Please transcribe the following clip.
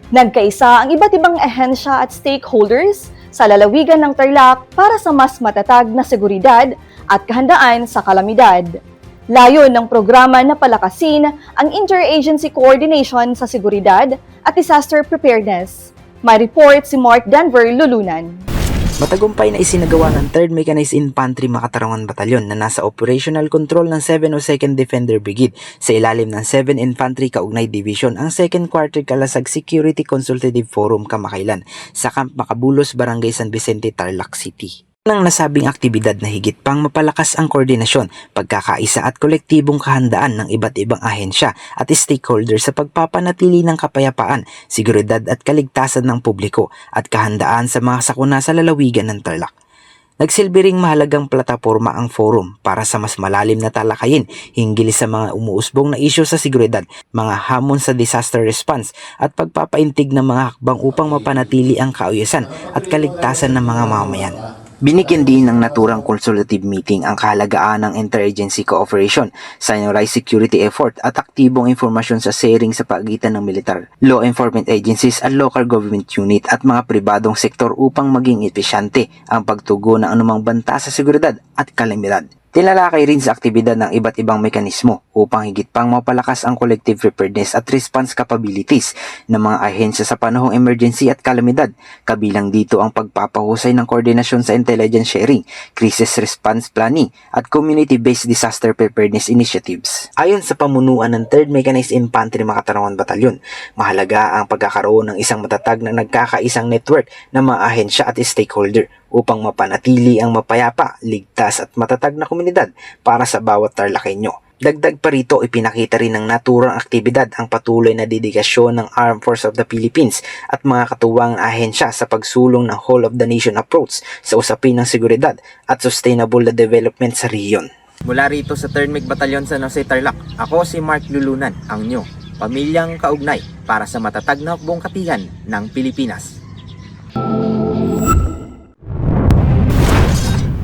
Nagkaisa ang iba't ibang ahensya at stakeholders sa lalawigan ng Tarlac para sa mas matatag na seguridad at kahandaan sa kalamidad. Layon ng programa na palakasin ang interagency coordination sa seguridad at disaster preparedness. May report si Mark Denver Lulunan. Matagumpay na isinagawa ng 3rd Mechanized Infantry Makatarangan Batalyon na nasa operational control ng 702nd Defender Brigade sa ilalim ng 7 Infantry Kaugnay Division ang 2nd Quarter Kalasag Security Consultative Forum kamakailan sa Camp Macabulos, Barangay San Vicente, Tarlac City. Nang nasabing aktibidad na higit pang mapalakas ang koordinasyon, pagkakaisa at kolektibong kahandaan ng iba't ibang ahensya at stakeholders sa pagpapanatili ng kapayapaan, seguridad at kaligtasan ng publiko at kahandaan sa mga sakuna sa lalawigan ng Tarlac. Nagsilbi ring mahalagang plataporma ang forum para sa mas malalim na talakayin hinggil sa mga umuusbong na isyu sa seguridad, mga hamon sa disaster response at pagpapaintig ng mga hakbang upang mapanatili ang kaayusan at kaligtasan ng mga mamamayan. Binigyan din ng naturang consultative meeting ang kahalagaan ng interagency cooperation, synorized security effort at aktibong informasyon sa sharing sa pagitan ng militar, law enforcement agencies at local government unit at mga pribadong sektor upang maging epesyente ang pagtugon ng anumang banta sa seguridad at kalamidad. Tinalakay rin sa aktibidad ng iba't ibang mekanismo upang higit pang mapalakas ang collective preparedness at response capabilities ng mga ahensya sa panahong emergency at kalamidad, kabilang dito ang pagpapahusay ng koordinasyon sa intelligence sharing, crisis response planning at community-based disaster preparedness initiatives. Ayon sa pamunuan ng 3rd Mechanized Infantry Makatarangan Batalyon, mahalaga ang pagkakaroon ng isang matatag na nagkakaisang network ng mga ahensya at stakeholder upang mapanatili ang mapayapa, ligtas at matatag na komunidad para sa bawat Tarlacenyo. Dagdag pa rito, ipinakita rin ng naturang aktibidad ang patuloy na dedikasyon ng Armed Forces of the Philippines at mga katuwang ahensya sa pagsulong ng whole of the nation approach sa usapin ng seguridad at sustainable na development sa rehiyon. Mula rito sa 3rd Mec Batalyon San Jose, Tarlac, ako si Mark Lulunan, ang inyo, pamilyang kaugnay para sa matatag na hukbong katigan ng Pilipinas.